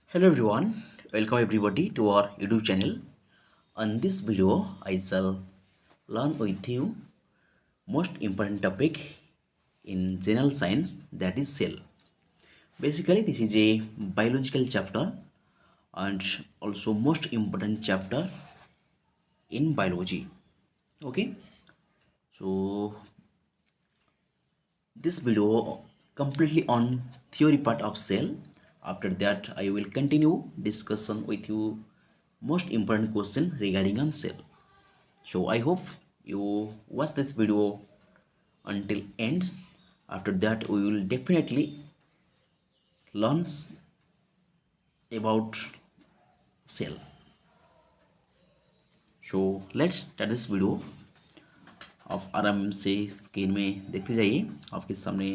Hello everyone, welcome everybody to our YouTube channel. On this video, I shall learn with you most important topic in general science, that is cell. Basically, this is a biological chapter and also most important chapter in biology. Okay, so this video completely on theory part of cell. After that, I will continue discussion with you most important question regarding on cell. So I hope you watch this video until end. After that, we will definitely learn about cell. So let's start this video. आप आराम से screen में देखते जाइए, आपके सामने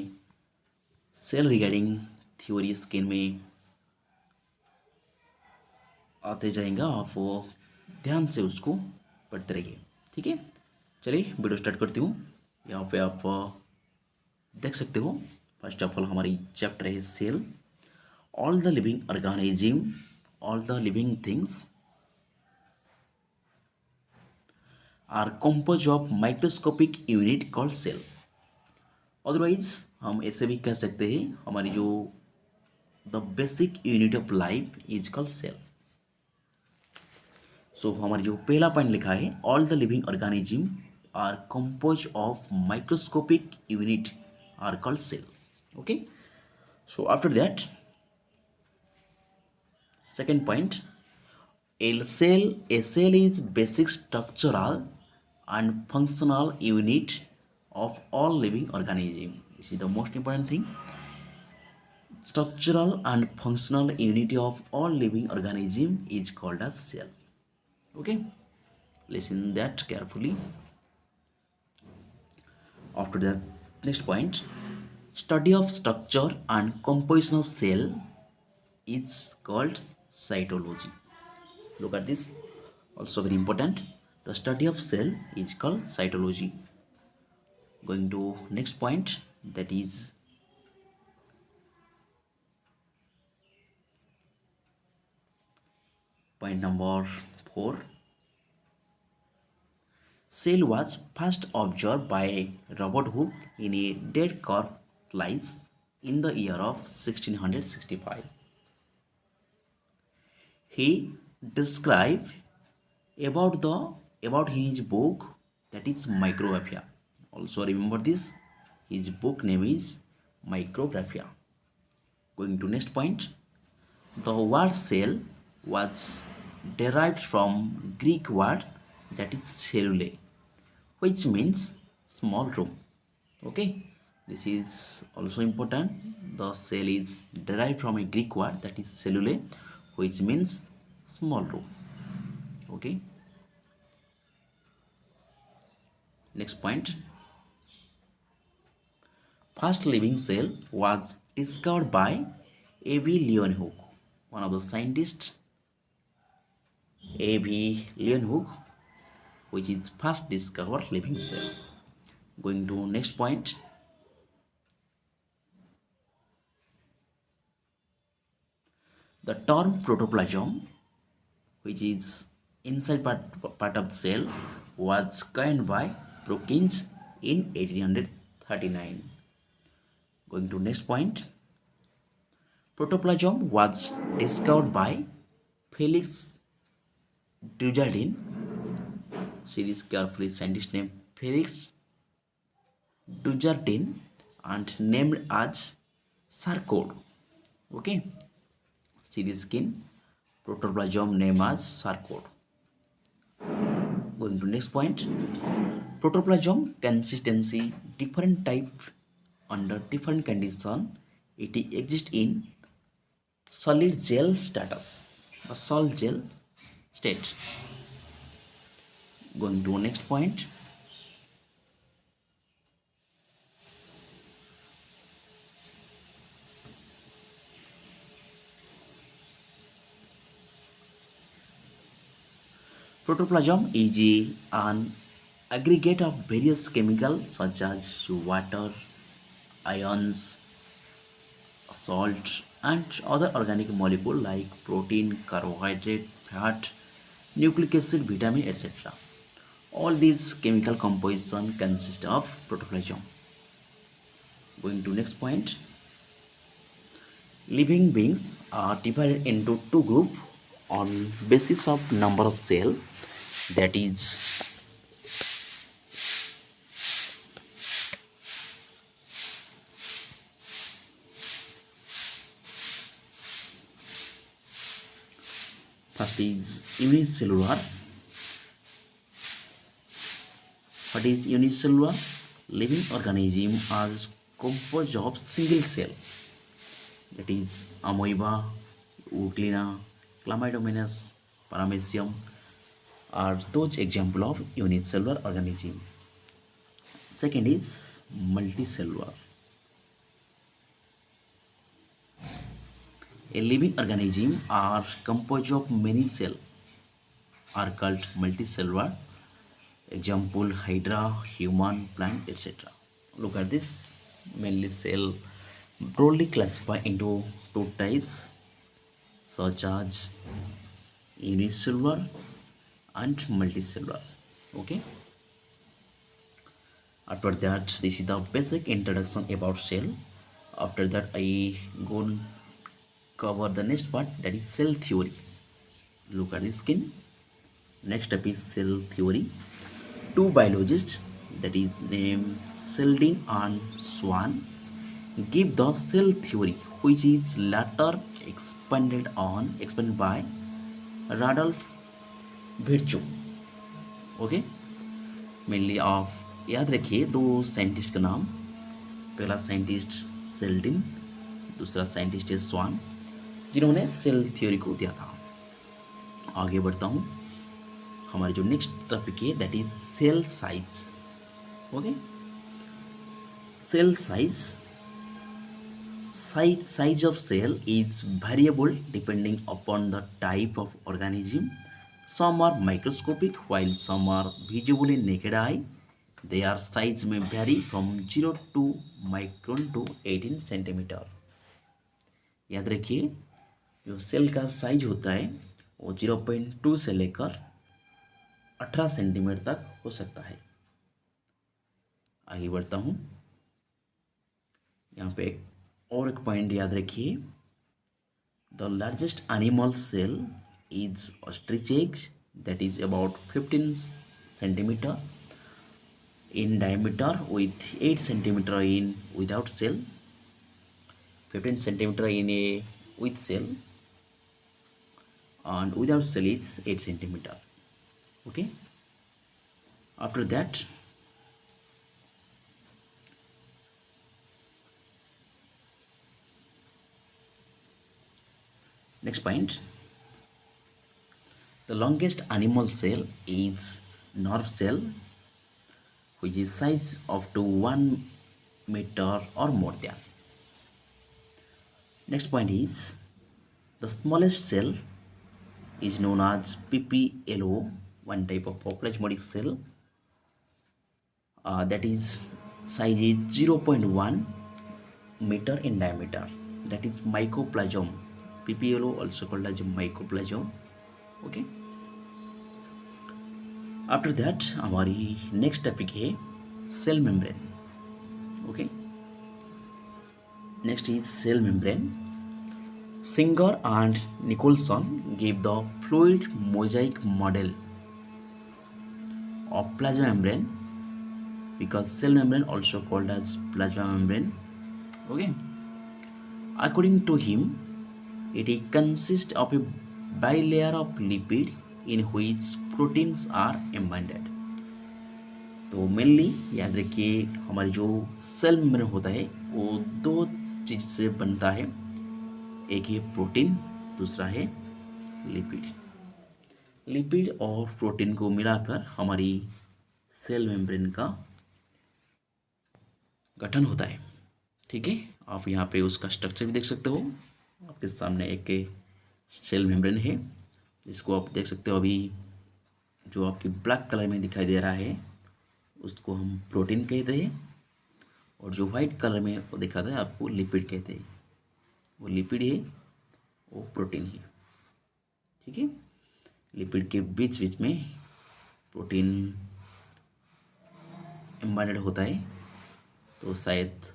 cell regarding theory screen में आते जाएगा, आप वो ध्यान से उसको पढ़ते रहिए। ठीक है, चलिए वीडियो स्टार्ट करती हूँ। यहाँ पे आप देख सकते हो, फर्स्ट ऑफ ऑल हमारी चैप्टर है cell. All the living organism, all the living things are compose of microscopic unit called cell. Otherwise हम ऐसे भी कह सकते हैं, हमारी जो the basic unit of life is called cell. So हमारी जो पहला पॉइंट लिखा है, all the living organism are compose of microscopic unit are called cell. Okay, so after that second point, a cell is basic structural and functional unit of all living organism. This is the most important thing. Structural and functional unit of all living organism is called as cell. Okay, listen that carefully. After that, next point, study of structure and composition of cell is called cytology. Look at this, also very important. The study of cell is called cytology. Going to next point, that is point number 4. Cell was first observed by Robert Hooke in a dead corpse lice in the year of 1665. He described about his book, that is Micrographia. Also remember this, his book name is Micrographia. Going to next point, the word cell was derived from Greek word, that is cellule, which means small room. Okay, this is also important. The cell is derived from a Greek word, that is cellule, which means small room. Okay, next point, first living cell was discovered by A.V. Leeuwenhoek, one of the scientists. A.V. Leeuwenhoek, which is first discovered living cell. Going to next point, the term protoplasm, which is inside part of the cell, was coined by Brookins in 1839. Going to next point, protoplasm was discovered by Felix Dujardin. See this carefully, scientist name Felix Dujardin and named as Charcot. Okay, see the skin, protoplasm name as Charcot. Going to next point, protoplasm consistency different type under different condition. It exists in solid gel status, a solid gel state. Going to next point, protoplasm is an aggregate of various chemicals such as water, ions, salt, and other organic molecule like protein, carbohydrate, fat, nucleic acid, vitamin, etc. All these chemical composition consist of protoplasm. Going to next point. Living beings are divided into two groups on basis of number of cell. That is, first is unicellular. What is unicellular? Living organism are composed of single cell. That is amoeba, euglena, chlamydomonas, paramecium are those example of unicellular organism. Second is multicellular. A living organism are composed of many cells are called multicellular. Example hydra, human, plant, etc. Look at this. Mainly cell broadly classified into two types such as unicellular and multicellular. Okay. After that, this is the basic introduction about cell. After that, I go and cover the next part, that is cell theory. Look at the skin. Next step is cell theory. Two biologists, that is named Seldin and Swan, give the cell theory, which is later expanded by Rudolf Virchow. Okay, mainly आप याद रखिए दो scientist का नाम. पहला scientist सेल्डिन, दूसरा scientist है स्वान, जिन्होंने सेल थ्योरी को दिया था. आगे बढ़ता हूँ. हमारी जो नेक्स्ट टॉपिक है that is cell size. Okay, cell size. Size of cell is variable depending upon the type of organism. Some are microscopic while some are visible in naked eye. Their size may vary from 0 to micron to 18 centimetre. याद रखिए जो cell का size होता है वो 0.2 से लेकर 18 centimetre तक हो सकता है. आगे बढ़ता हूँ. यहाँ पे और एक पॉइंट याद रखिए. The largest animal cell is ostrich eggs, that is about 15 centimetre in diameter with 8 centimeter in without cell, 15 centimeter in a with cell, and without cell is 8 centimeter. Okay, after that next point, the longest animal cell is nerve cell, which is size up to 1 meter or more than. Next point is the smallest cell is known as PPLO, one type of plasmodic cell. That is size is 0.1 meter in diameter. That is mycoplasm. PPLO also called as mycoplasm. Okay. After that हमारी next topic है cell membrane. Okay, next is cell membrane. Singer and Nicolson gave the fluid mosaic model of plasma membrane, because cell membrane also called as plasma membrane. Okay, according to him it consists of a bilayer of lipid in which proteins are embedded. तो mainly याद रखिए हमारी जो cell membrane होता है वो दो चीज से बनता है. एक है प्रोटीन, दूसरा है लिपिड. लिपिड और प्रोटीन को मिलाकर हमारी सेल मेम्ब्रेन का गठन होता है. ठीक है, आप यहाँ पे उसका स्ट्रक्चर भी देख सकते हो. आपके सामने एक सेल मेम्ब्रेन है जिसको आप देख सकते हो. अभी जो आपकी ब्लैक कलर में दिखाई दे रहा है उसको हम प्रोटीन कहते हैं, और जो वाइट कलर में वो दिखाता है आपको लिपिड कहते हैं. वो लिपिड है, वो प्रोटीन है। ठीक है, लिपिड के बीच बीच में प्रोटीन एम्बेडेड होता है, तो शायद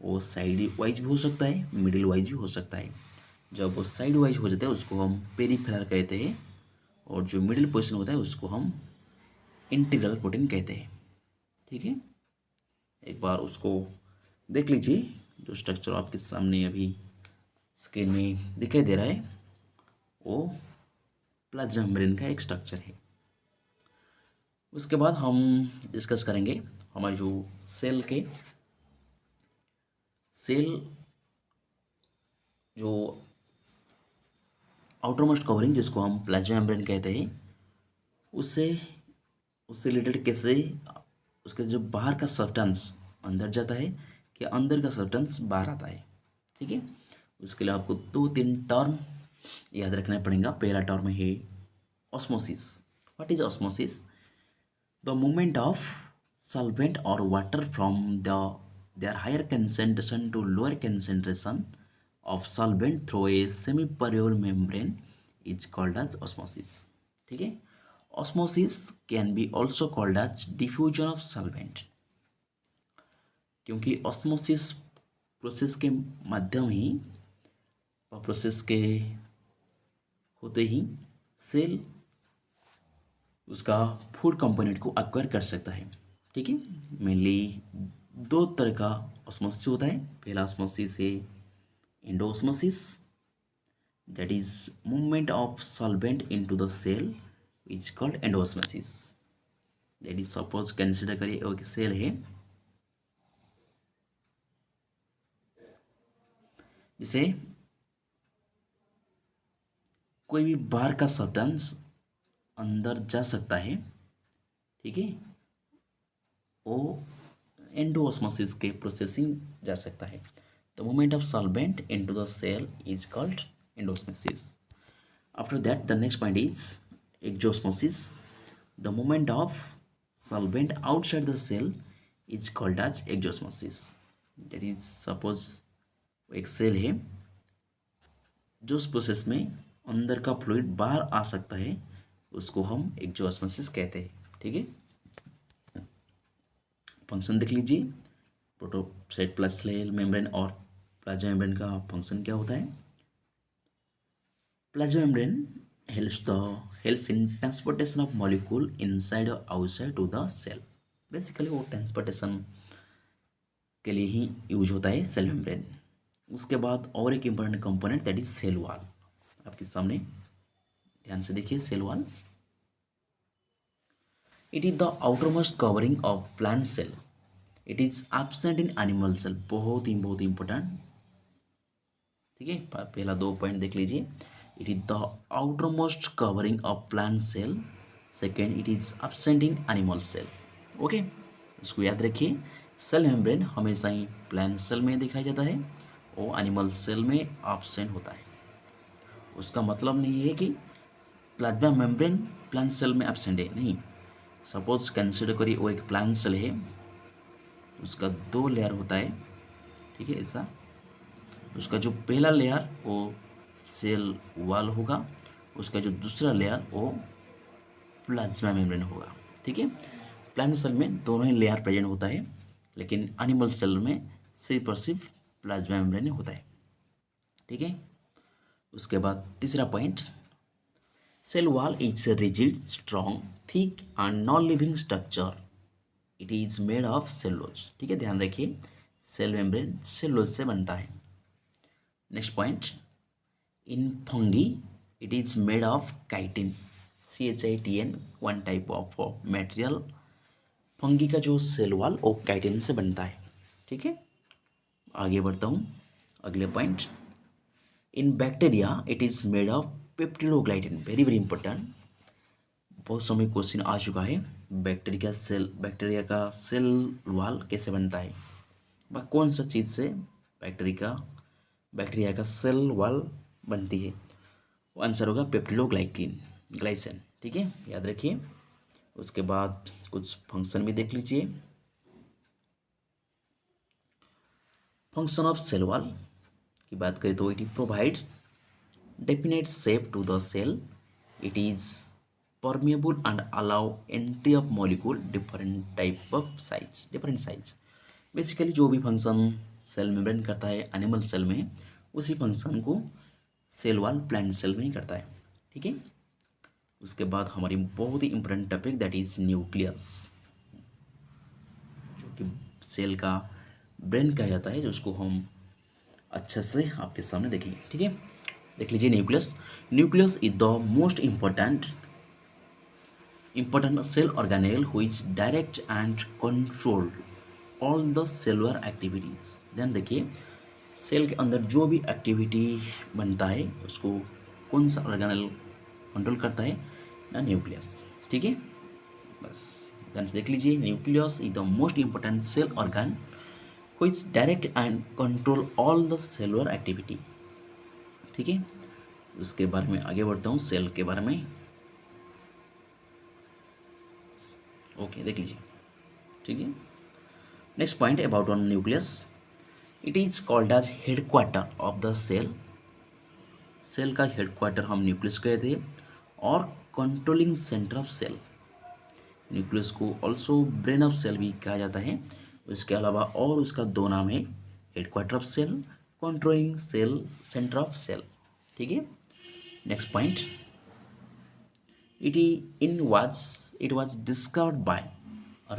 वो साइड वाइज भी हो सकता है, मिडिल वाइज भी हो सकता है। जब वो साइड वाइज हो जाता है उसको हम पेरिफेरल कहते हैं, और जो मिडिल पोर्शन होता है उसको हम इंटीग्रल प्रोटीन कहते हैं। ठीक है, एक बार उसको देख लीजिए। जो स्ट्रक्चर आपके सामने अभी स्क्रीन में दिखाई दे रहा है वो प्लाज्मा मेम्ब्रेन का एक स्ट्रक्चर है। उसके बाद हम डिस्कस करेंगे हमारे जो सेल जो आउटर मोस्ट कवरिंग जिसको हम प्लाज्मा मेम्ब्रेन कहते हैं, उससे उससे रिलेटेड कैसे उसके जो बाहर का सब्सटेंस अंदर जाता है कि अंदर का सब्सटेंस बाहर आता है। ठीक है, उसके लिए आपको 2-3 टर्म याद रखना पड़ेगा। पहला टर्म है osmosis. What is osmosis? The movement of solvent or water from their higher concentration to lower concentration of solvent through a semi-permeable membrane is called as osmosis. ठीक है, osmosis can be also called as diffusion of solvent, क्योंकि osmosis process के माध्यम ही process के होते ही cell उसका food component को acquire कर सकता है। ठीक है, मेनली 2 तरह का ऑस्मोसिस होता है। पहला ऑस्मोसिस है endosmosis, that is movement of solvent into the cell is called endosmosis. That is suppose consider करिए एक सेल है जिसे कोई भी बाहर का सब्सटेंस अंदर जा सकता है। ठीक है, वो एंडोऑस्मोसिस के प्रोसेसिंग जा सकता है। The movement of solvent into the cell is called endosmosis. After that the next point is exosmosis. The movement of solvent outside the cell is called as exosmosis. That is suppose एक cell है जो उस process में अंदर का fluid बाहर आ सकता है, उसको हम एक्सोऑस्मोसिस कहते हैं। ठीक है, फंक्शन देख लीजिए। प्रोटोसाइट प्लस सेल मेम्ब्रेन और प्लाज्मा मेम्ब्रेन का फंक्शन क्या होता है? Plasma membrane helps in transportation of molecule inside or outside to the cell. Basically वो ट्रांसपोर्टेशन के लिए ही यूज होता है सेल मेम्ब्रेन। उसके बाद और एक important component that is cell wall. आपके सामने ध्यान से देखिए, cell wall it is the outermost covering of plant cell. It is absent in animal cell. बहुत इंपॉर्टेंट। ठीक है, पहला 2 पॉइंट देख लीजिए। It is the outermost covering of plant cell. Second, it is absent in animal cell. Okay, इसको याद रखिए। Cell membrane हमेशा ही प्लांट सेल में दिखाया जाता है और एनिमल सेल में एब्सेंट होता है। उसका मतलब नहीं है कि प्लाज्मा मेम्ब्रेन प्लांट सेल में एब्सेंट है, नहीं। सपोज कंसिडर करिए वो एक प्लांट सेल है, उसका 2 लेयर होता है। ठीक है, ऐसा उसका जो पहला लेयर वो सेल वॉल होगा, उसका जो दूसरा लेयर वो प्लाज्मा मेम्ब्रेन होगा। ठीक है, प्लांट सेल में दोनों ही लेयर प्रेजेंट होता है, लेकिन एनिमल सेल में सिर्फ और सिर्फ प्लाज्मा मेम्ब्रेन होता है। ठीक है, उसके बाद तीसरा point, cell wall is a rigid, strong, thick and non living structure. It is made of cellulose. ठीक है, ध्यान रखिए, सेल मेम्ब्रेन सेलुलोज से बनता है। Next point, in fungi it is made of chitin, CHITN, one type of material. Fungi का जो cell wall वो काइटिन से बनता है। ठीक है, आगे बढ़ता हूँ। अगले point, in bacteria it is made of peptidoglycan. Very very important, बहुत समय क्वेश्चन आ चुका है। बैक्टीरिया का सेल वॉल कैसे बनता है, वह कौन सा चीज़ से बैक्टीरिया का सेल वॉल बनती है? वो आंसर होगा ग्लाइसेन। ठीक है, याद रखिए। उसके बाद कुछ फंक्शन भी देख लीजिए। फंक्शन ऑफ सेल वॉल, की बात करें तो it provide definite shape to the cell. It is permeable and allow entry of molecule different size. Basically जो भी फंक्शन सेल मेम्ब्रेन करता है एनिमल सेल में, उसी फंक्शन को सेल वॉल प्लांट सेल में ही करता है। ठीक है, उसके बाद हमारी बहुत ही important topic that is nucleus, जो कि सेल का ब्रेन कहा जाता है, जो उसको हम अच्छे से आपके सामने देखेंगे। ठीक है, देख लीजिए nucleus. Nucleus is the most important cell organelle which direct and control all the cellular activities. ध्यान देखिए, सेल के अंदर जो भी एक्टिविटी बनता है उसको कौन सा ऑर्गेनेल कंट्रोल करता है ना, न्यूक्लियस। ठीक है, बस ध्यान से देख लीजिए, nucleus is the most important cell organ which direct and control all the cellular activity. ठीक है, उसके बारे में आगे बढ़ता हूँ, सेल के बारे में। ओके, देख लीजिए। ठीक है, next point about on nucleus, it is called as headquarter of the cell. Cell का हेडक्वार्टर हम न्यूक्लियस कहते हैं, और controlling centre of cell. Nucleus को ऑल्सो ब्रेन ऑफ सेल भी कहा जाता है। इसके अलावा और उसका दो नाम है, headquarter of cell, controlling cell centre of cell. ठीक है, next point, it was discovered by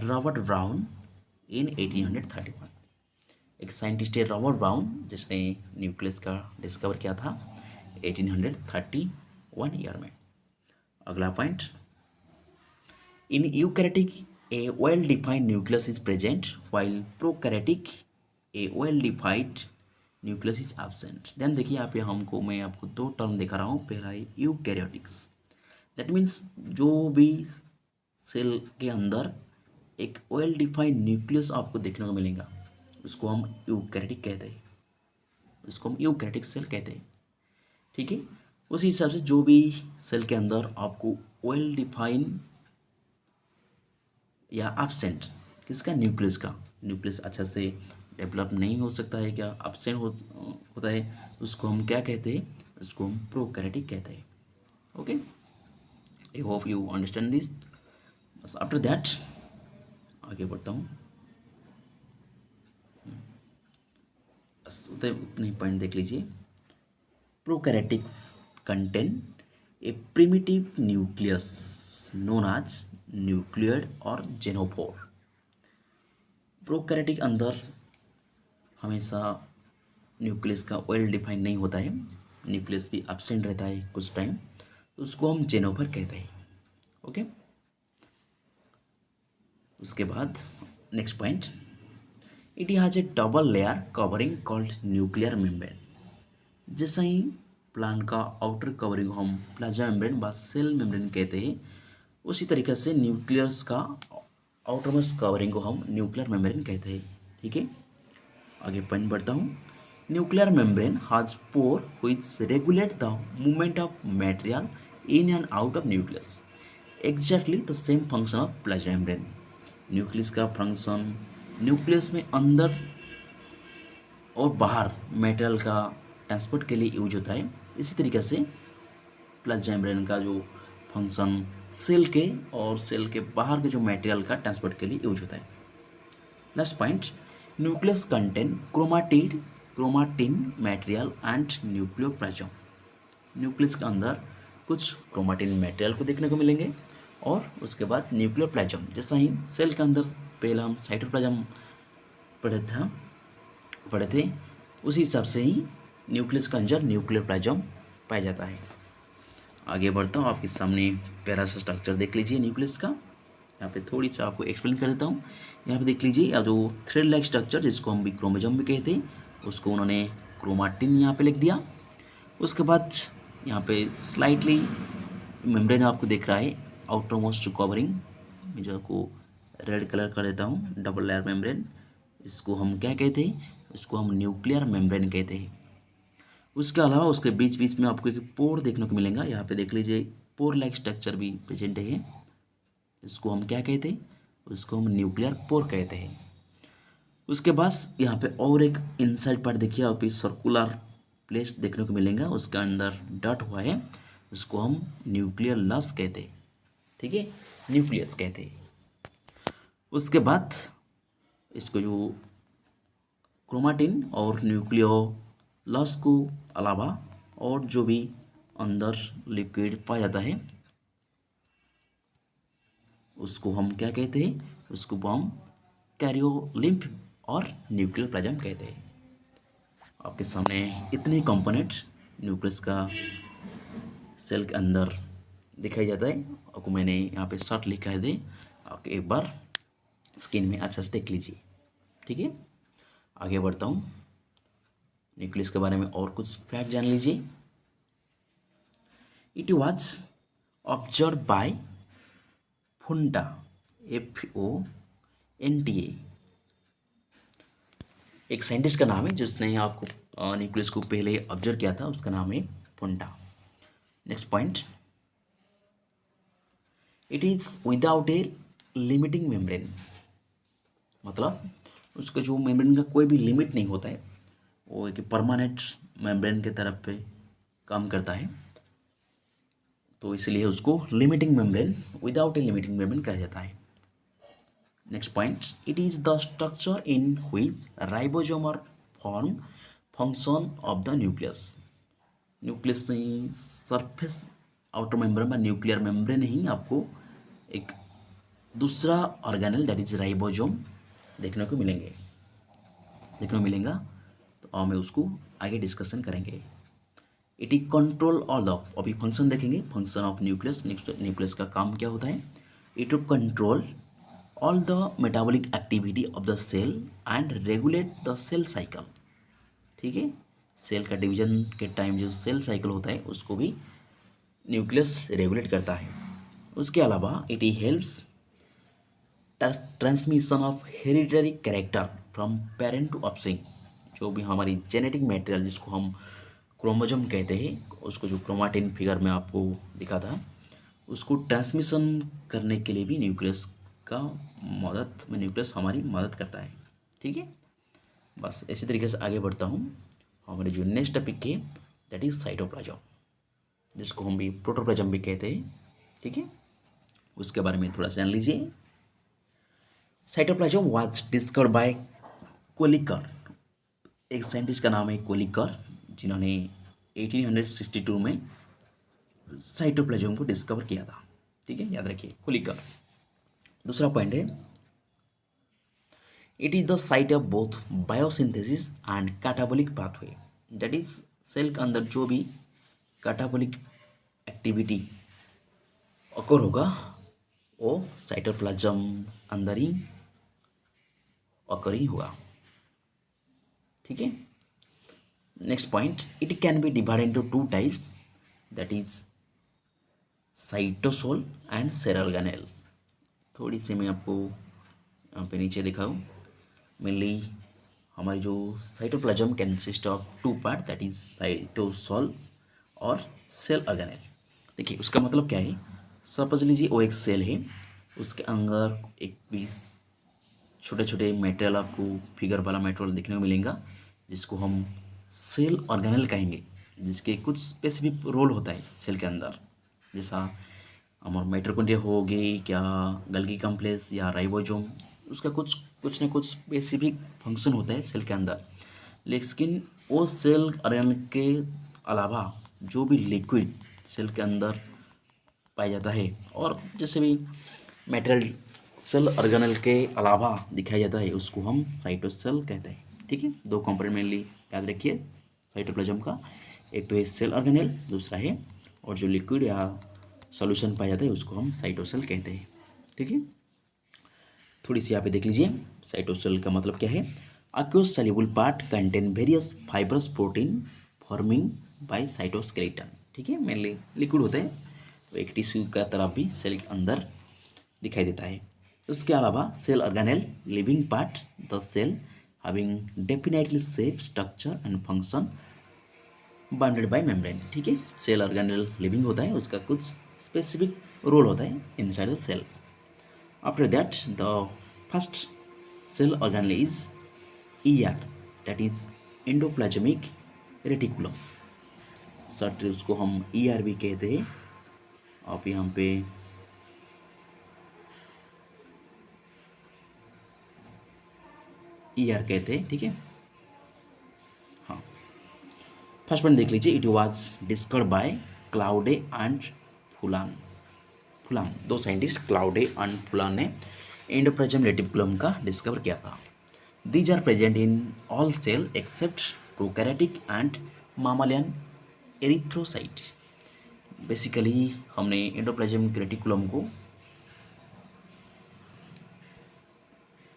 Robert Brown in 1831। एक साइंटिस्ट है रॉबर्ट ब्राउन, जिसने न्यूक्लियस का डिस्कवर किया था 1831 ईयर में। अगला point, in eukaryotic a well defined nucleus is present while prokaryotic a well defined nucleus is absent. ध्यान देखिए, यहाँ पे मैं आपको दो टर्म दिखा रहा हूँ। पहला है यूकैरियोटिक्स, दैट मीन्स जो भी सेल के अंदर एक वेल डिफाइंड न्यूक्लियस आपको देखने को मिलेगा, उसको हम यूकैरियोटिक कहते हैं, उसको हम यूकैरियोटिक सेल कहते हैं। ठीक है, उसी हिसाब से जो भी सेल के अंदर आपको वेल डिफाइंड या एब्सेंट किसका, न्यूक्लियस का, न्यूक्लियस अच्छा से डेवलप नहीं हो सकता है, क्या एब्सेंट होता है, उसको हम क्या कहते हैं, उसको हम प्रोकैरियोटिक कहते हैं। Okay, I hope you understand this. बस आफ्टर दैट आगे बढ़ता हूँ। बस उतने पॉइंट देख लीजिए। Prokaryotics contain a primitive nucleus known as nucleoid और जेनोफोर। प्रोकैरियोटिक अंदर हमेशा न्यूक्लियस का वेल डिफाइन नहीं होता है, न्यूक्लियस भी एब्सेंट रहता है कुछ टाइम, तो उसको हम जेनोफर कहते हैं। ओके, उसके बाद next point, it has A double layer covering called nuclear membrane. जैसे ही प्लांट का आउटर कवरिंग हम प्लाज्मा मेम्ब्रेन व सेल मेम्ब्रेन कहते हैं, उसी तरीके से न्यूक्लियस का आउटरमोस्ट कवरिंग को हम न्यूक्लियर मेम्ब्रेन कहते हैं। ठीक है, आगे पॉइंट बढ़ता हूँ। Nuclear membrane has pore which regulate the movement of material in and out of nucleus, exactly the same function of plasma membrane. Nucleus का फंक्शन न्यूक्लियस में अंदर और बाहर मेटेरियल का ट्रांसपोर्ट के लिए यूज होता है, इसी तरीके से प्लाज्मा मेम्ब्रेन का जो फंक्शन सेल के और सेल के बाहर के जो मटेरियल का ट्रांसपोर्ट के लिए यूज होता है। Next point, nucleus contain chromatin material and nucleoplasm. Nucleus के अंदर कुछ क्रोमाटिन मटेरियल को देखने को मिलेंगे, और उसके बाद न्यूक्लियोप्लाज्म। जैसा ही सेल के अंदर पहले हम साइटोप्लाज्म पढ़े थे, उसी हिसाब से ही न्यूक्लियस के अंदर न्यूक्लियोप्लाज्म पाया जाता है। आगे बढ़ता हूँ, आपके सामने प्यारा सा स्ट्रक्चर देख लीजिए न्यूक्लियस का। यहाँ पे थोड़ी सा आपको एक्सप्लेन कर देता हूँ। यहाँ पे देख लीजिए, या जो थ्रेड लाइक स्ट्रक्चर जिसको हम भी क्रोमोजोम भी कहते हैं, उसको उन्होंने क्रोमाटिन यहाँ पे लिख दिया। उसके बाद यहाँ पे स्लाइटली मेम्ब्रेन आपको दिख रहा है, आउटर मोस्ट कवरिंग, जो को रेड कलर कर देता हूँ, डबल लेयर मेम्ब्रेन। इसको हम क्या कहते हैं, इसको हम न्यूक्लियर मेम्ब्रेन कहते हैं। उसके अलावा उसके बीच बीच में आपको एक पोर देखने को मिलेगा। यहाँ पे देख लीजिए, पोर लाइक स्ट्रक्चर भी प्रेजेंट है। इसको हम क्या कहते हैं, उसको हम न्यूक्लियर पोर कहते हैं। उसके बाद यहाँ पे और एक इनसाइड पार्ट देखिए, आप सर्कुलर प्लेस देखने को मिलेगा, उसके अंदर डॉट हुआ है, उसको हम न्यूक्लियर लस कहते हैं, ठीक है, न्यूक्लियस कहते हैं। उसके बाद इसको जो क्रोमाटिन और न्यूक्लियोलस को अलावा और जो भी अंदर लिक्विड पाया जाता है उसको हम क्या कहते हैं, उसको हम कैरियोलिम्फ और न्यूक्लियर प्लाज्म कहते हैं। आपके सामने इतने कंपोनेंट न्यूक्लियस का सेल के अंदर दिखाई जाता है। आपको मैंने यहाँ पे शॉर्ट लिखा है दे, आप एक बार स्क्रीन में अच्छा से देख लीजिए, ठीक है। आगे बढ़ता हूँ, न्यूक्लियस के बारे में और कुछ फैक्ट जान लीजिए। It was observe by Fonta, FONTA, एक साइंटिस्ट का नाम है जिसने आपको न्यूक्लियस को पहले ऑब्जर्व किया था, उसका नाम है Fonta. Next point, it is without a limiting membrane, मतलब उसका जो मेम्ब्रेन का कोई भी लिमिट नहीं होता है, वो एक परमानेंट मेम्ब्रेन के तरफ पे काम करता है, तो इसलिए उसको limiting membrane, without a limiting membrane कहा जाता है। Next point, it is the structure in which ribosome are form function of the nucleus. Nucleus में सरफेस आउटर मेम्ब्रेन में न्यूक्लियर मेम्ब्रेन ही आपको एक दूसरा ऑर्गेनल दैट इज राइबोसोम देखने को मिलेगा, तो हमें उसको आगे डिस्कशन करेंगे। It is control all the, अभी फंक्शन देखेंगे, फंक्शन ऑफ न्यूक्लियस, न्यूक्लियस का काम क्या होता है। It to control all the metabolic activity of the cell and regulate the cell cycle, ठीक है। सेल का डिवीजन के टाइम जो सेल साइकिल होता है उसको भी न्यूक्लियस रेगुलेट करता है। उसके अलावा it helps transmission of hereditary character from parent to offspring, जो भी हमारी जेनेटिक मटेरियल जिसको हम क्रोमोसोम कहते हैं, उसको जो क्रोमाटिन फिगर में आपको दिखा था, उसको ट्रांसमिशन करने के लिए भी न्यूक्लियस हमारी मदद करता है, ठीक है। बस इसी तरीके से आगे बढ़ता हूँ। हमारे जो नेक्स्ट टॉपिक है दैट इज साइटोप्लाज्म, जिसको हम भी प्रोटोप्लाज्म भी कहते हैं, ठीक है। उसके बारे में थोड़ा सा जान लीजिए। Cytoplasm was discovered bye Kolliker, एक साइंटिस्ट का नाम है कोलिकर, जिन्होंने 1862 में साइटोप्लाज्म को डिस्कवर किया था, ठीक है, याद रखिए कोलिकर। दूसरा पॉइंट है, it is the site of both biosynthesis and catabolic pathway, that is cell के अंदर जो भी कैटाबॉलिक एक्टिविटी अकर होगा वो साइटोप्लाज्म अंदर ही अकरिंग होगा, ठीक है। Next point, it can be divided into two types, that is cytosol and cell organelle. थोड़ी सी मैं आपको यहाँ पे नीचे दिखाऊँ, मेनली हमारी जो cytoplasm consist of two part, that is cytosol और सेल ऑर्गेनेल। देखिए उसका मतलब क्या है, सपोज लीजिए वो एक सेल है, उसके अंदर एक पीस छोटे छोटे मेटेरियल आपको फिगर वाला मेटेरियल देखने को मिलेगा, जिसको हम सेल ऑर्गेनेल कहेंगे, जिसके कुछ स्पेसिफिक रोल होता है सेल के अंदर, जैसा हमारा माइटोकॉन्ड्रिया हो गई, क्या गल्गी कॉम्प्लेक्स या राइबोसोम, उसका कुछ ना कुछ स्पेसिफिक फंक्शन होता है सेल के अंदर। लेकिन वो सेल ऑर्गेनेल के अलावा जो भी लिक्विड सेल के अंदर पाया जाता है, और जैसे भी मटेरियल सेल ऑर्गेनेल के अलावा दिखाया जाता है, उसको हम साइटोसेल कहते हैं, ठीक है। दो कंपोनेंट मेनली याद रखिए साइटोप्लाज्म का, एक तो है सेल ऑर्गेनेल, दूसरा है और जो लिक्विड या सॉल्यूशन पाया जाता है उसको हम साइटोसेल कहते हैं, ठीक है। थोड़ी सी यहाँ पे देख लीजिए, साइटोसेल का मतलब क्या है। aqueous soluble part contain various fibrous protein forming by cytoskeleton, ठीक है, मेनली लिक्विड होता है, तो एक टिश्यू का तरह भी सेल के अंदर दिखाई देता है। उसके अलावा cell organelle living part, the cell having definitely shape structure and function bounded by membrane, ठीक है। सेल ऑर्गेनेल लिविंग होता है, उसका कुछ स्पेसिफिक रोल होता है inside the cell. After that the first cell organelle is ER, that is endoplasmic reticulum, short उसको हम ER भी कहते हैं। आप यहाँ पे ER कहते हैं, ठीक है। हाँ, फर्स्ट पॉइंट देख लीजिए। It was discovered by Claude and फुलान फुलान दो साइंटिस्ट क्लाउडे एंड फुलान ने एंडोप्लाज्म रेटिकुलम का डिस्कवर किया था। These are present in all cell except prokaryotic and mammalian erythrocyte. Basically हमने एंडोप्लाज्म रेटिकुलम को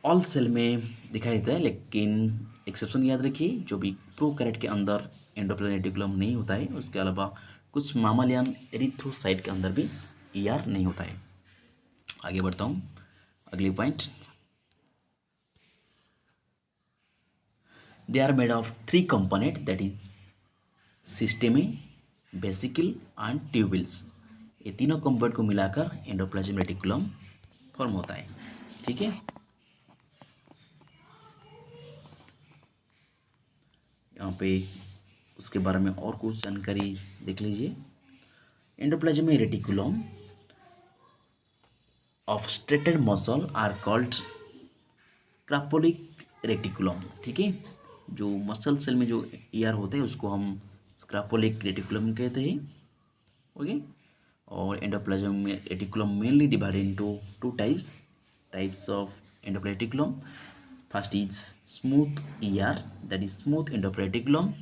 ऑल सेल में दिखाई देता है, लेकिन एक्सेप्शन याद रखिए, जो भी प्रोकैरियोट के अंदर एंडोप्लाज्म रेटिकुलम नहीं होता है, उसके अलावा कुछ मामालियन एरिथ्रोसाइट के अंदर भी ER नहीं होता है। आगे बढ़ता हूँ, अगली point. They are made of 3 component, that is cisternae, vesicle and tubules. ये तीनों कंपोनेंट को मिलाकर एंडोप्लाज्म रेटिकुलम फॉर्म होता है, ठीक है। यहाँ पे उसके बारे में और कुछ जानकारी देख लीजिए। Endoplasm reticulum of striated muscle are called sarcoplasmic reticulum, ठीक है। जो मसल सेल में जो ER होते हैं उसको हम स्क्रैपोलिक रेटिकुलम कहते हैं, ओके। और endoplasm reticulum mainly divided into 2 types of endoplasm reticulum. First is smooth ER, that is smooth endoplasm reticulum.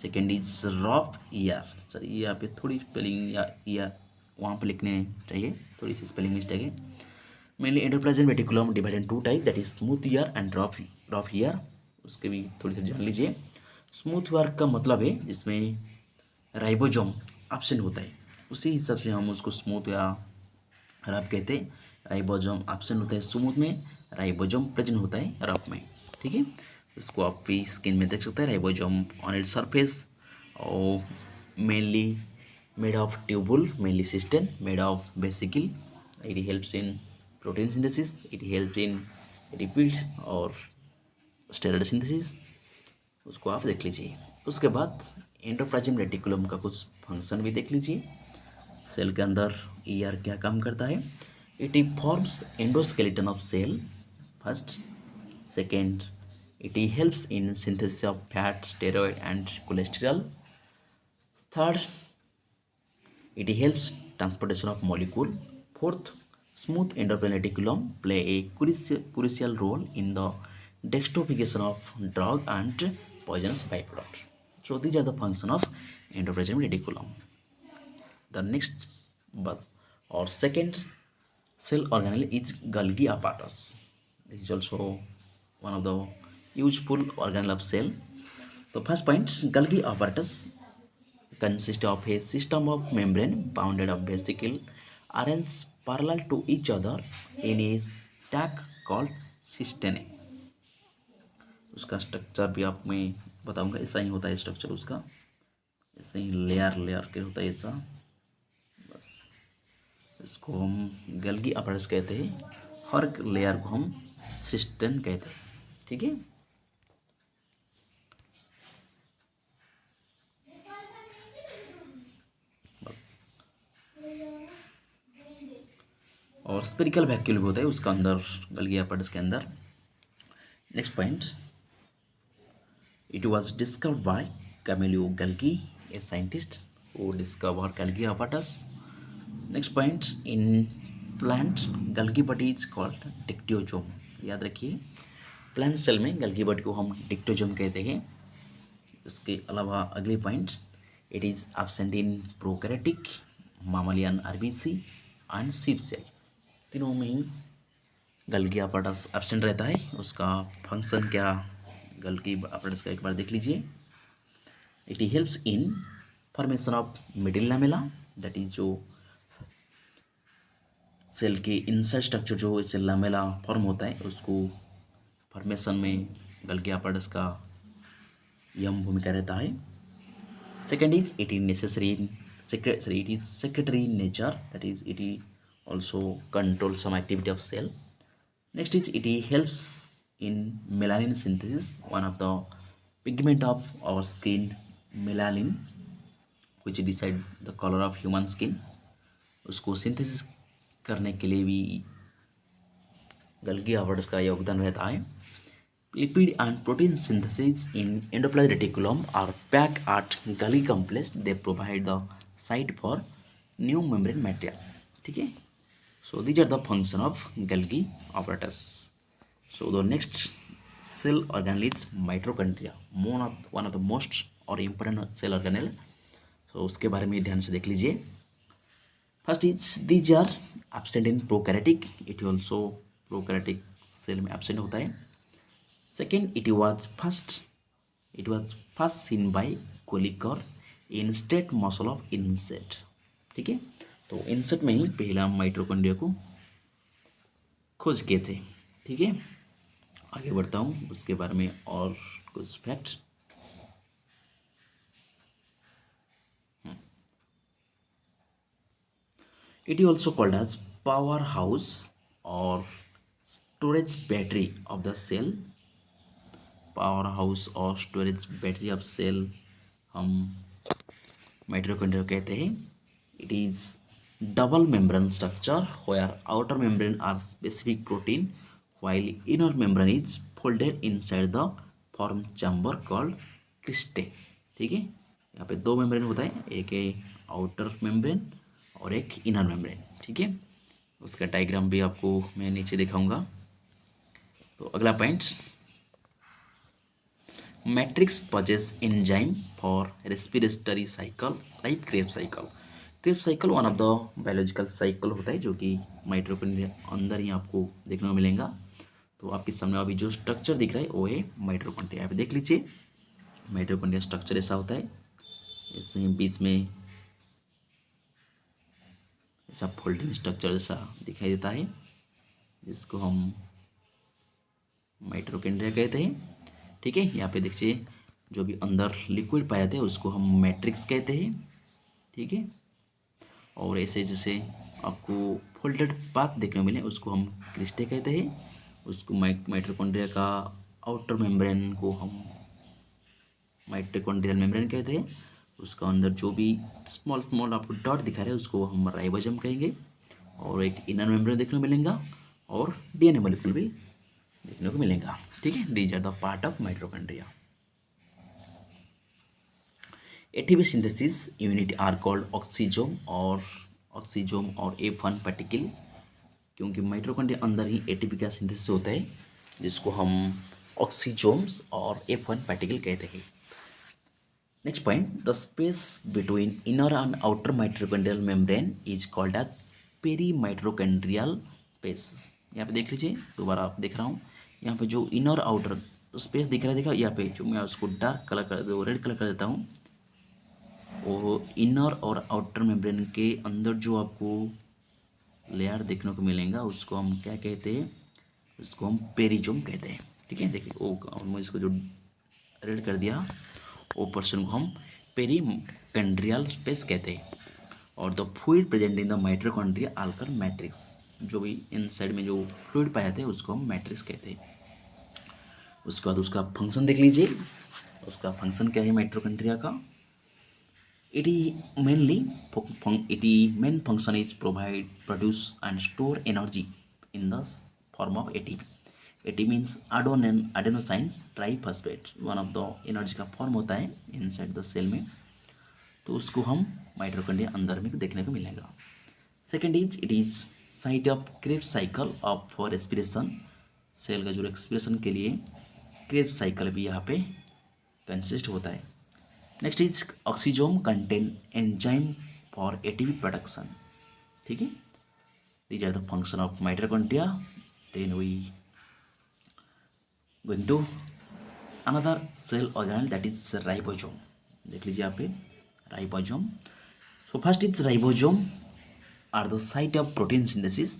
Second is rough ER। Sir यहाँ पे थोड़ी स्पेलिंग या ER वहाँ पे लिखने चाहिए, थोड़ी सी स्पेलिंग मिस्टेक है। Mainly endoplasm reticulum divided in 2 type, that is smooth ER and rough ER। उसके भी थोड़ी सी जान लीजिए। स्मूथ ER का मतलब है जिसमें राइबोसोम एब्सेंट होता है, उसी हिसाब से हम उसको स्मूथ या रफ कहते हैं। राइबोसोम एब्सेंट होता है स्मूथ में, राइबोसोम प्रेजेंट होता है रफ में, ठीक है। इसको आप भी स्क्रीन में देख सकते हैं। राइबोसोम ऑन इट्स सरफेस और mainly made of tubule, mainly system made of vesicle. It helps in protein synthesis, it helps in repeat और स्टेरॉइड सिंथेसिस। उसको आप देख लीजिए। उसके बाद एंडोप्लाज्म रेटिकुलम का कुछ फंक्शन भी देख लीजिए। सेल के अंदर ER क्या काम करता है। It forms endoskeleton of cell, first. Second, it helps in synthesis of fat, steroid and cholesterol. Third, it helps transportation of molecule. Fourth, smooth endoplazmic reticulum play a crucial role in the detoxification of drug and poisonous byproduct. So these are the function of endoplasmic reticulum. The next but or second cell organelle is Golgi apparatus. This is also one of the useful organelle of cell. The first point, Golgi apparatus consist of a system of membrane bounded of vesicle arranged parallel to each other in a stack called cisternae. उसका structure भी आप मैं बताऊंगा। ऐसा ही होता है structure उसका, ऐसे ही लेयर के होता है ऐसा। बस इसको हम गल्गी अपरेटस कहते हैं, हर लेयर को हम सिस्टन कहते हैं, ठीक है। और स्पेरिकल वैक्यूल भी होता है उसका अंदर, गल्गी अपरेटस के अंदर। Next point, it was discovered by Camillo Golgi, a scientist who discovered Golgi apparatus. Next point, in plant Golgi body is called dictyosome. याद रखिए, प्लांट सेल में गल्गी बॉडी को हम डिक्टोजोम कहते हैं। इसके अलावा अगली point, it is absent in prokaryotic, mammalian RBC and sieve cell. तीनों में ही गल्गी अपरेटस एब्सेंट रहता है। उसका फंक्शन क्या, गल्गी अपरेटस का एक बार देख लीजिए। It helps in formation of middle lamella, that is जो सेल के इनसाइड स्ट्रक्चर जो सेल लैमेला फॉर्म होता है, उसको फॉर्मेशन में गल्गी अपरेटस का यह भूमिका रहता है। Second is it is necessary in it is secretary in nature, that is it also controls some activity of cell. Next is it helps in melanin synthesis, one of the pigment of our skin melanin which decide the colour of human skin, उसको synthesis करने के लिए भी गल्गी आवर्ड्स का योगदान रहता है। Lipid and protein synthesis in endoplasmic reticulum are pack at Golgi complex, they provide the site for new membrane material. ठीक है, so these are the function of Golgi apparatus. So the next cell organelle is mitochondria, one of the most और important cell organelle. So उसके बारे में ध्यान से देख लीजिए. First is these are absent in prokaryotic, it also prokaryotic cell में absent होता है. Second, it was first seen by Kolliker in state muscle of insect. ठीक है, तो इंसेक्ट में ही पहला माइटोकॉन्ड्रिया को खोज किए थे. ठीक है, आगे बढ़ता हूँ, उसके बारे में और कुछ fact. It is also called as powerhouse or storage battery of the cell. Powerhouse or storage battery of cell हम माइटोकॉन्ड्रिया कहते हैं. It is double membrane structure where outer membrane are specific protein while inner membrane is folded inside the form chamber called cristae. ठीक है, यहाँ पे दो membrane होता है, एक है आउटर मेम्ब्रेन और एक इनर मेम्ब्रेन. ठीक है, उसका डायग्राम भी आपको मैं नीचे दिखाऊंगा. तो अगला point, matrix possess enzyme for respiratory cycle like Krebs cycle. Krebs cycle one of the biological cycle होता है जो कि माइटोकॉन्ड्रिया अंदर ही आपको देखने को मिलेगा. तो आपके सामने अभी जो स्ट्रक्चर दिख रहा है वो है माइटोकॉन्ड्रिया. यहाँ पे देख लीजिए, माइटोकॉन्ड्रिया स्ट्रक्चर ऐसा होता है, ऐसे ही बीच में ऐसा फोल्डिंग स्ट्रक्चर जैसा दिखाई देता है, जिसको हम माइटोकॉन्ड्रिया कहते हैं. ठीक है, यहाँ पे देखिए जो भी अंदर लिक्विड पाए जाते हैं उसको हम मैट्रिक्स कहते हैं. ठीक है, और ऐसे जैसे आपको फोल्डेड पाथ देखने को मिले उसको हम क्रिस्टे कहते हैं. उसको माइटोकॉन्ड्रिया का आउटर मेम्ब्रेन को हम माइटोकॉन्ड्रियल मेम्ब्रेन कहते हैं. उसका अंदर जो भी स्मॉल स्मॉल आपको डॉट दिखा रहे हैं उसको हम राइबोसोम कहेंगे. और एक इनर मेम्ब्रेन देखने को मिलेगा और डीएनए मॉलिक्यूल भी देखने को मिलेगा. ठीक है, these are the part of mitochondria. ATP synthesis unit are called oxysome और F1 पार्टिकल, क्योंकि माइटोकॉन्ड्रिया अंदर ही एटीपी का सिंथेसिस होता है जिसको हम ऑक्सीजोम्स और F1 पार्टिकल कहते हैं. Next point, the space between inner and outer mitochondrial membrane is called as perimitochondrial space. यहाँ पे देख लीजिए, दोबारा आप देख रहा हूँ, यहाँ पे जो इनर आउटर स्पेस दिख रहा है, देखा यहाँ पे जो मैं उसको डार्क कलर कर रेड कलर कर देता हूँ, वो इनर और आउटर मेम्ब्रेन के अंदर जो आपको लेयर देखने को मिलेगा उसको हम क्या कहते हैं, उसको हम पेरिजोम कहते हैं. ठीक है, देखिए वो मैं इसको जो रेड कर दिया वो पर्सन को हम पेरिकॉन्ड्रियल स्पेस कहते हैं. और the fluid present in the mitochondria आल्कर मैट्रिक्स, जो भी इनसाइड में जो फ्लूइड पाए जाते हैं उसको हम मैट्रिक्स कहते हैं. उसके बाद उसका फंक्शन देख लीजिए, उसका फंक्शन क्या है माइटोकॉन्ड्रिया का. It main function is produce and store energy in the form of ATP. AT means adenosines triphosphate, one of the energy का फॉर्म होता है इनसाइड द सेल में. तो उसको हम माइटोकॉन्ड्रिया अंदर में देखने को मिलेगा. Second is it is site of Krebs cycle of for respiration. Cell का जो रेस्पिरेशन के लिए क्रेब्स साइकिल भी यहाँ पे कंसिस्ट होता है. Next is oxysome contain enzyme for ATP production. ठीक है, these are the function of mitochondria. Then we going to another cell organelle that is ribosome. देख लीजिए यहाँ पे ribosome. So first is ribosome are the site of protein synthesis.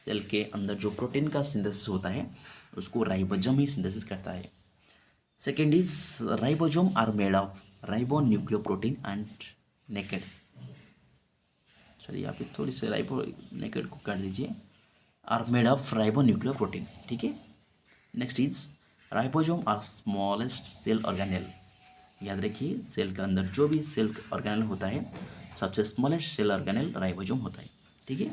Cell के अंदर जो protein का सिंथेसिस होता है उसको राइबोसोम ही सिंथेसिस करता है. Second is ribosome are made of ribonucleoprotein and naked. चलिए यहाँ पे थोड़ी सी राइबो नेकेड को कर दीजिए, आर मेड ऑफ राइबोन्यूक्लियोप्रोटीन. ठीक है, next is ribosome are smallest cell organelle. याद रखिए सेल के अंदर जो भी सेल ऑर्गेनेल होता है सबसे स्मॉलेस्ट सेल ऑर्गेनेल राइबोसोम होता है, ठीक है।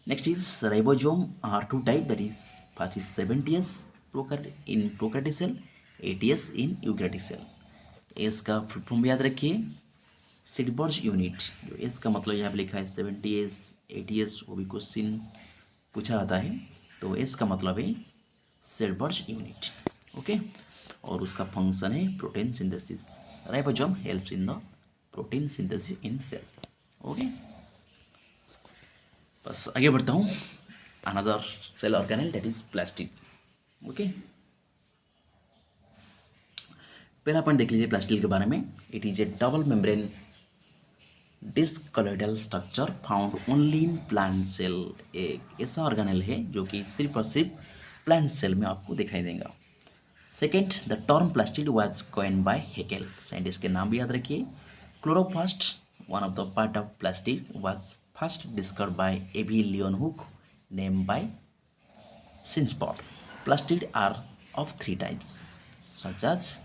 Next is ribosome are two type, that is first is 70s in prokaryotic cell, 80s in eukaryotic cell. S का फुल फॉर्म याद रखिए सिडबर्ज यूनिट, जो एस का मतलब यहाँ पे लिखा है 70s 80s, वो भी क्वेश्चन पूछा जाता है, तो एस का मतलब है सिडबर्ज यूनिट, ओके। और उसका फंक्शन है protein synthesis. Ribosome helps in the protein synthesis in cell, okay. बस आगे बढ़ता हूँ, another cell organelle that is plastid, okay. पहला पॉइंट देख लीजिए प्लास्टिड के बारे में। It is a double membrane disc structure found only in plant cell. एक ऐसा ऑर्गेनेल है जो कि सिर्फ और सिर्फ प्लांट सेल में आपको दिखाई देगा। Second, the term plastid was coined by Haeckel, scientist के नाम भी याद रखिए। Chloroplast, one of the part of plastid, was first discovered by A B Leeuwenhoek, named by सिंसपॉट। Plastid are of 3 types such as,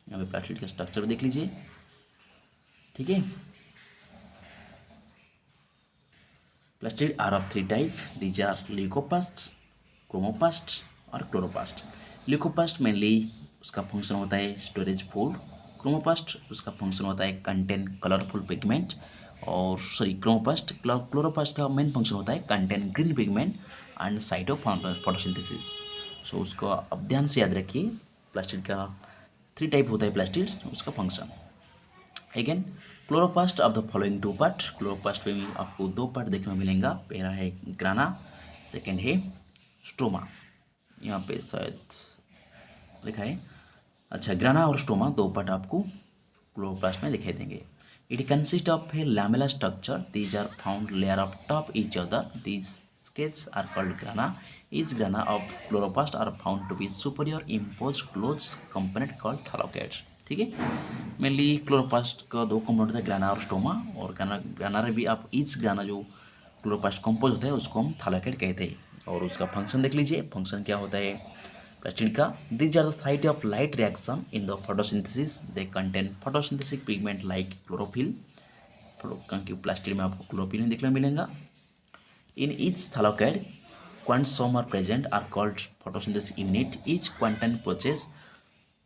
यहाँ पे प्लास्टिड का structure देख लीजिए, ठीक है। Plastid are of 3 type, these are leucoplast, chromoplast और chloroplast. Leucoplast mainly उसका फंक्शन होता है स्टोरेज फूड, क्रोमोप्लास्ट उसका फंक्शन होता है कंटेन कलरफुल पिगमेंट, और सॉरी क्लोरोप्लास्ट का मेन फंक्शन होता है contain green pigment and site of photosynthesis. So उसको अब ध्यान से याद रखिए, प्लास्टिड का 3 टाइप होता है प्लास्टिड, उसका function. Again chloroplast of the following 2 part, chloroplast में भी आपको 2 पार्ट देखने को मिलेगा। पहला है ग्राना, सेकेंड है स्टोमा, यहाँ पे शायद लिखा है, अच्छा ग्राना और स्टोमा 2 पार्ट आपको क्लोरोप्लास्ट में दिखाई देंगे। It consist of a lamella structure, these are found layer of top each other, these stacks are called grana. Each grana of chloroplast are found to be superior imposed closed component called thalocate, ठीक है। Mainly chloroplast का 2 component होता है, ग्राना और stoma, और ग्राना भी आप each ग्राना जो क्लोरोप्लास्ट कंपोज होता है उसको हम थालोकेट कहते हैं। और उसका फंक्शन देख लीजिए, फंक्शन क्या होता है प्लास्टिड का। These are the site of light reaction in the photosynthesis, they contain photosynthesis pigment like chlorophyll, क्योंकि प्लास्टिड में आपको क्लोरोफिल देखने को मिलेगा। In each thylakoid quantum are present are called photosynthesis unit. Each quantum process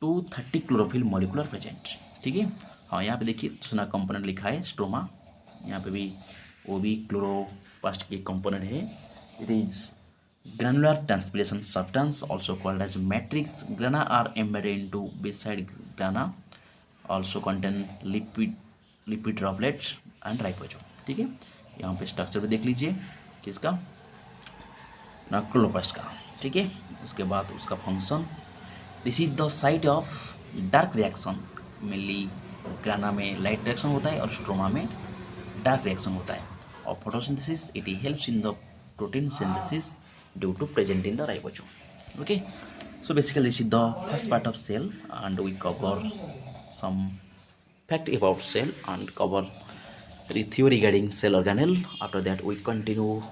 230 chlorophyll molecule are present, ठीक है। हाँ यहाँ पे देखिए दूसरा कंपोनेंट लिखा है स्टोमा, यहाँ पे भी वो भी क्लोरोप्लास्ट के कंपोनेंट है। It is granular transpiration substance also called as matrix. Grana are embedded into beside grana, also contain lipid droplet and ribosome, ठीक है। यहाँ पे स्ट्रक्चर भी देख लीजिए किसका, ना क्लोरोप्लास्ट का, ठीक है। उसके बाद उसका function, this is the site of dark reaction, mainly ग्राना में लाइट रिएक्शन होता है और स्ट्रोमा में डार्क रिएक्शन होता है। और photosynthesis it helps in the protein synthesis due to present in the ribosome, okay. So basically this is the first part of cell and we cover some fact about cell and cover the theory regarding cell organelle. After that we continue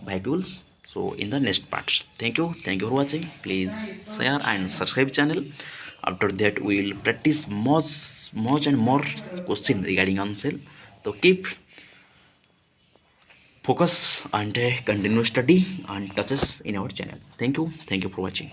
biofuels. So in the next part, thank you for watching. Please share and subscribe channel. After that we will practice much and more question regarding on cell. So keep focus and continue study and touches in our channel. Thank you for watching.